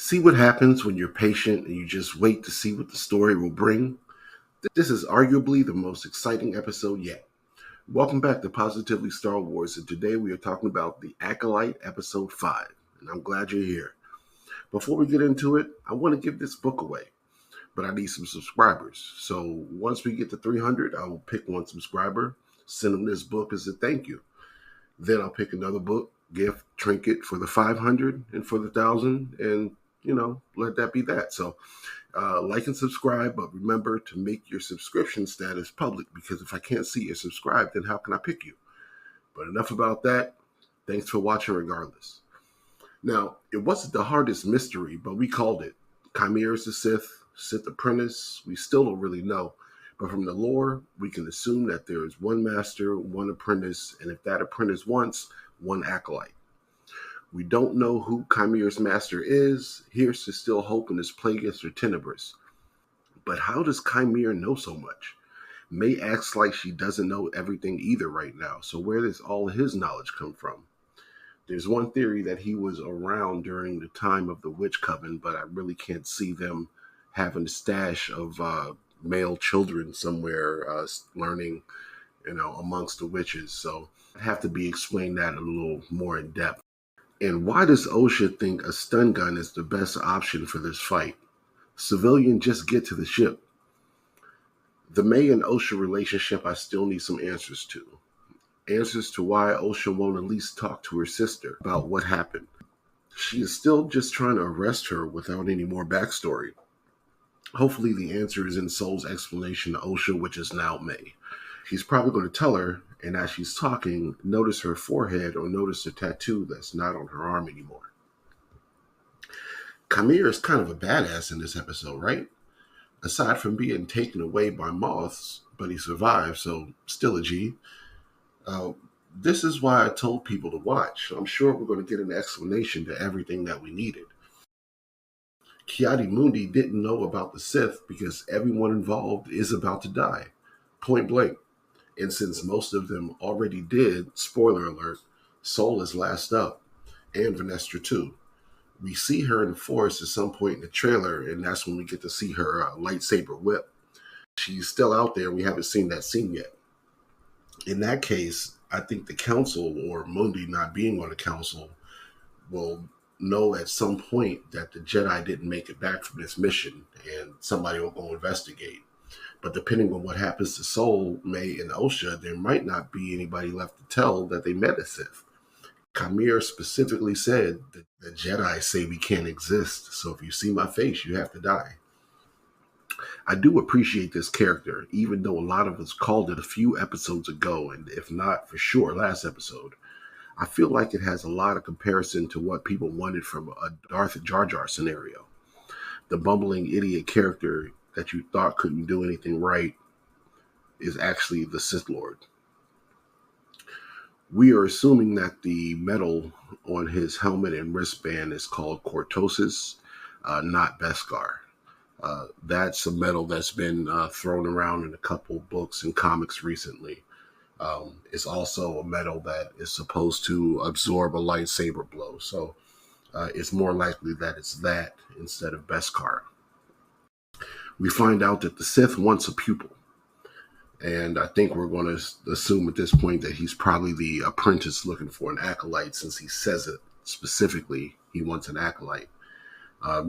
See what happens when you're patient and you just wait to see what the story will bring? This is arguably the most exciting episode yet. Welcome back to Positively Star Wars, and today we are talking about The Acolyte Episode 5, and I'm glad you're here. Before we get into it, I want to give this book away, but I need some subscribers. So once we get to 300, I will pick one subscriber, send them this book as a thank you. Then I'll pick another book, gift, trinket for the 500 and for the 1,000, and let that be that. So like and subscribe, but remember to make your subscription status public, because if I can't see you're subscribed, then how can I pick you? But enough about that. Thanks for watching regardless. Now, it wasn't the hardest mystery, but we called it. Chimera is the Sith apprentice. We still don't really know. But from the lore, we can assume that there is one master, one apprentice, and if that apprentice wants, one acolyte. We don't know who Chimera's master is. Here's to still hope in his Plagueis or Tenebris. But how does Chimera know so much? May acts like she doesn't know everything either right now. So where does all his knowledge come from? There's one theory that he was around during the time of the witch coven, but I really can't see them having a stash of male children somewhere learning, amongst the witches. So I have to be explained that a little more in depth. And why does Osha think a stun gun is the best option for this fight? Civilian, just get to the ship. The May and Osha relationship I still need some answers to. Answers to why Osha won't at least talk to her sister about what happened. She is still just trying to arrest her without any more backstory. Hopefully the answer is in Soul's explanation to Osha, which is now May. He's probably going to tell her, and as she's talking, notice her forehead or notice the tattoo that's not on her arm anymore. Chimera is kind of a badass in this episode, right? Aside from being taken away by moths, but he survived, so still a G. This is why I told people to watch. I'm sure we're going to get an explanation to everything that we needed. Ki-Adi-Mundi didn't know about the Sith because everyone involved is about to die. Point blank. And since most of them already did, spoiler alert, Soul is last up, and Vanestra too. We see her in the forest at some point in the trailer, and that's when we get to see her lightsaber whip. She's still out there. We haven't seen that scene yet. In that case, I think the council, or Mundi not being on the council, will know at some point that the Jedi didn't make it back from this mission, and somebody will go investigate. But depending on what happens to Soul, May, and Osha, there might not be anybody left to tell that they met a Sith. Chimera specifically said that the Jedi say we can't exist, so if you see my face, you have to die. I do appreciate this character, even though a lot of us called it a few episodes ago, and if not, for sure, last episode. I feel like it has a lot of comparison to what people wanted from a Darth Jar Jar scenario. The bumbling idiot character that you thought couldn't do anything right is actually the Sith Lord. We are assuming that the metal on his helmet and wristband is called cortosis, not Beskar. That's a metal that's been thrown around in a couple books and comics recently. It's also a metal that is supposed to absorb a lightsaber blow. So it's more likely that it's that instead of Beskar. We find out that the Sith wants a pupil. And I think we're going to assume at this point that he's probably the apprentice looking for an acolyte, since he says it specifically. He wants an acolyte.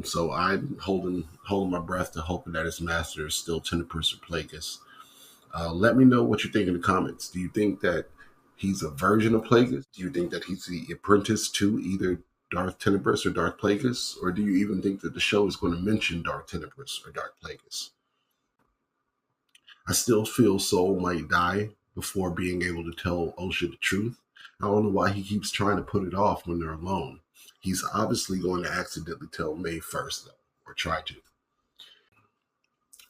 So I'm holding my breath to hoping that his master is still Tenebris or Plagueis. Let me know what you think in the comments. Do you think that he's a version of Plagueis? Do you think that he's the apprentice to either Darth Tenebris or Darth Plagueis? Or do you even think that the show is going to mention Darth Tenebris or Darth Plagueis? I still feel Soul might die before being able to tell Osha the truth. I don't know why he keeps trying to put it off when they're alone. He's obviously going to accidentally tell May first, though, or try to.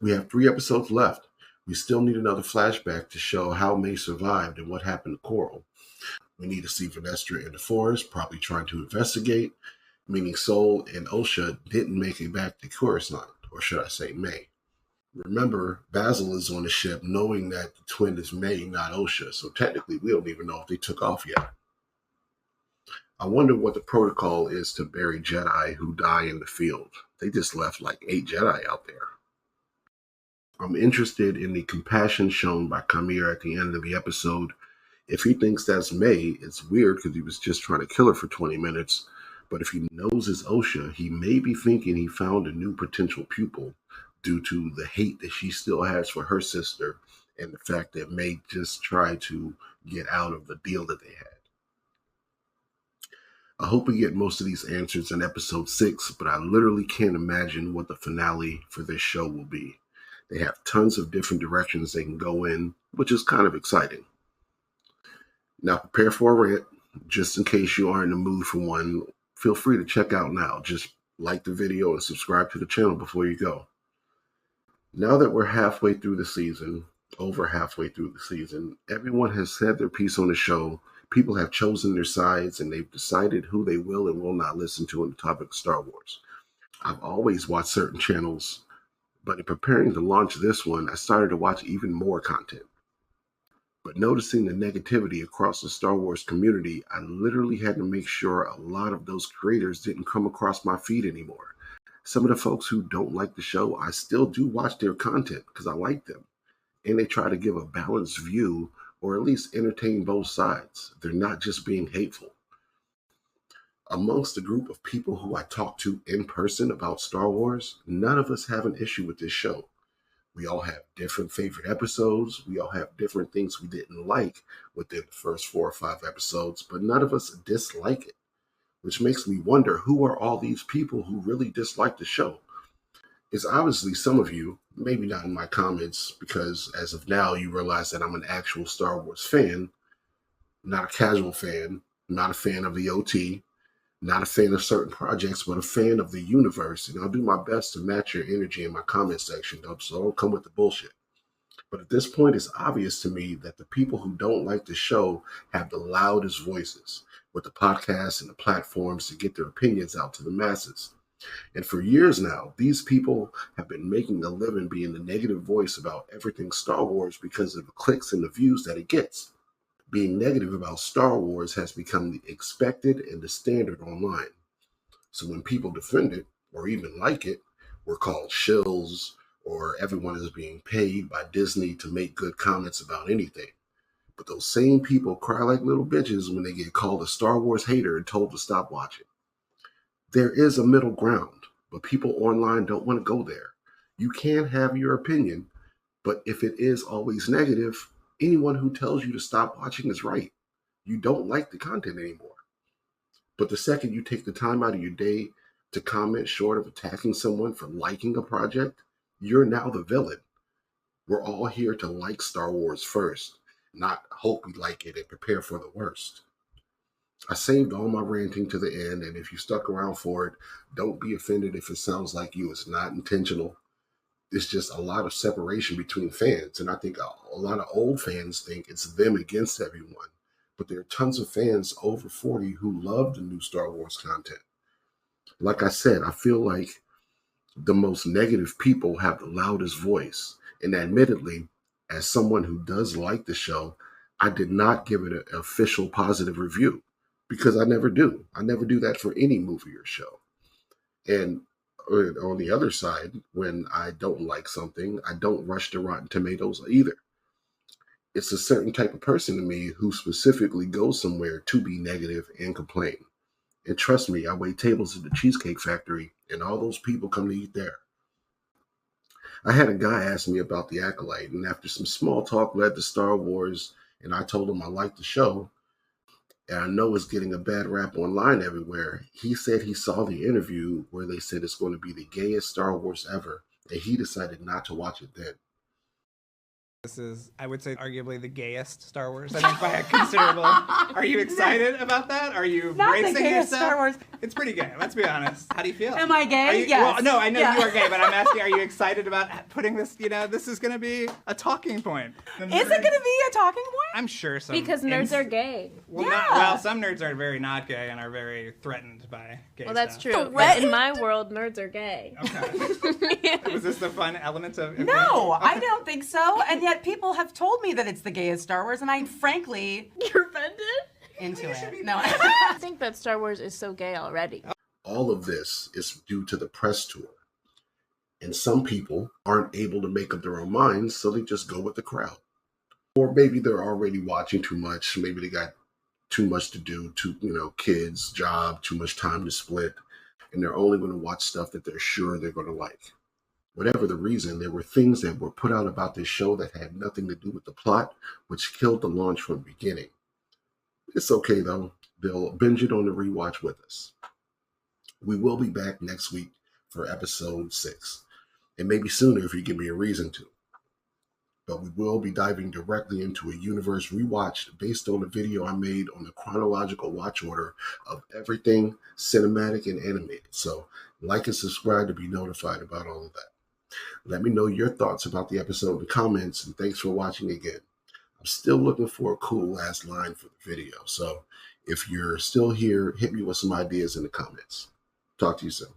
We have 3 episodes left. We still need another flashback to show how May survived and what happened to Coral. We need to see Vanestra in the forest, probably trying to investigate, meaning Soul and Osha didn't make it back to Coruscant, or should I say May. Remember, Basil is on the ship knowing that the twin is May, not Osha, so technically we don't even know if they took off yet. I wonder what the protocol is to bury Jedi who die in the field. They just left like 8 Jedi out there. I'm interested in the compassion shown by Kamir at the end of the episode. If he thinks that's May, it's weird because he was just trying to kill her for 20 minutes. But if he knows it's Osha, he may be thinking he found a new potential pupil due to the hate that she still has for her sister and the fact that May just tried to get out of the deal that they had. I hope we get most of these answers in episode 6, but I literally can't imagine what the finale for this show will be. They have tons of different directions they can go in, which is kind of exciting. Now prepare for a rant. Just in case you are in the mood for one, feel free to check out now. Just like the video and subscribe to the channel before you go. Now that we're halfway through the season, over halfway through the season, everyone has said their piece on the show. People have chosen their sides and they've decided who they will and will not listen to on the topic of Star Wars. I've always watched certain channels, but in preparing to launch this one, I started to watch even more content. But noticing the negativity across the Star Wars community, I literally had to make sure a lot of those creators didn't come across my feed anymore. Some of the folks who don't like the show, I still do watch their content because I like them. And they try to give a balanced view or at least entertain both sides. They're not just being hateful. Amongst the group of people who I talk to in person about Star Wars, none of us have an issue with this show. We all have different favorite episodes. We all have different things we didn't like within the first 4 or 5 episodes, but none of us dislike it, which makes me wonder who are all these people who really dislike the show? It's obviously some of you, maybe not in my comments, because as of now, you realize that I'm an actual Star Wars fan, not a casual fan, not a fan of the OT, not a fan of certain projects, but a fan of the universe. And I'll do my best to match your energy in my comment section, so don't come with the bullshit. But at this point, it's obvious to me that the people who don't like the show have the loudest voices with the podcasts and the platforms to get their opinions out to the masses. And for years now, these people have been making a living being the negative voice about everything Star Wars because of the clicks and the views that it gets. Being negative about Star Wars has become the expected and the standard online. So when people defend it or even like it, we're called shills, or everyone is being paid by Disney to make good comments about anything. But those same people cry like little bitches when they get called a Star Wars hater and told to stop watching. There is a middle ground, but people online don't want to go there. You can have your opinion, but if it is always negative, anyone who tells you to stop watching is right. You don't like the content anymore. But the second you take the time out of your day to comment short of attacking someone for liking a project, you're now the villain. We're all here to like Star Wars first, not hope we like it and prepare for the worst. I saved all my ranting to the end, and if you stuck around for it, don't be offended if it sounds like you. It's not intentional. It's just a lot of separation between fans. And I think a lot of old fans think it's them against everyone. But there are tons of fans over 40 who love the new Star Wars content. Like I said, I feel like the most negative people have the loudest voice. And admittedly, as someone who does like the show, I did not give it an official positive review because I never do. I never do that for any movie or show. And on the other side, when I don't like something, I don't rush to Rotten Tomatoes either. It's a certain type of person to me who specifically goes somewhere to be negative and complain. And trust me, I wait tables at the Cheesecake Factory, and all those people come to eat there. I had a guy ask me about the Acolyte, and after some small talk led to Star Wars, and I told him I liked the show, and I know it's getting a bad rap online everywhere. He said he saw the interview where they said it's going to be the gayest Star Wars ever, and he decided not to watch it then. This is, I would say, arguably the gayest Star Wars, I think, by a considerable. Are you excited about that? Are you Not bracing the gayest yourself? Star Wars. It's pretty gay, let's be honest. How do you feel? Am I gay? You, yes. Well, no, I know Yeah. you are gay, but I'm asking, are you excited about putting this, this is going to be a talking point? Is it going to be a talking point? I'm sure some. Because nerds are gay. Well, Yeah. some nerds are very not gay and are very threatened by gay Well, that's stuff. true. But Threatened? in my world, nerds are gay. Okay. Was this the fun element of No, Okay. I don't think so. And yet people have told me that it's the gayest Star Wars, and I frankly, You're offended? into it. No. I think that Star Wars is so gay already. All of this is due to the press tour. And some people aren't able to make up their own minds, so they just go with the crowd. Or maybe they're already watching too much. Maybe they got too much to do, kids, job, too much time to split. And they're only going to watch stuff that they're sure they're going to like. Whatever the reason, there were things that were put out about this show that had nothing to do with the plot, which killed the launch from the beginning. It's okay, though. They'll binge it on the rewatch with us. We will be back next week for episode 6. And maybe sooner if you give me a reason to. But we will be diving directly into a universe rewatch based on the video I made on the chronological watch order of everything cinematic and animated. So like and subscribe to be notified about all of that. Let me know your thoughts about the episode in the comments, and thanks for watching again. I'm still looking for a cool last line for the video. So if you're still here, hit me with some ideas in the comments. Talk to you soon.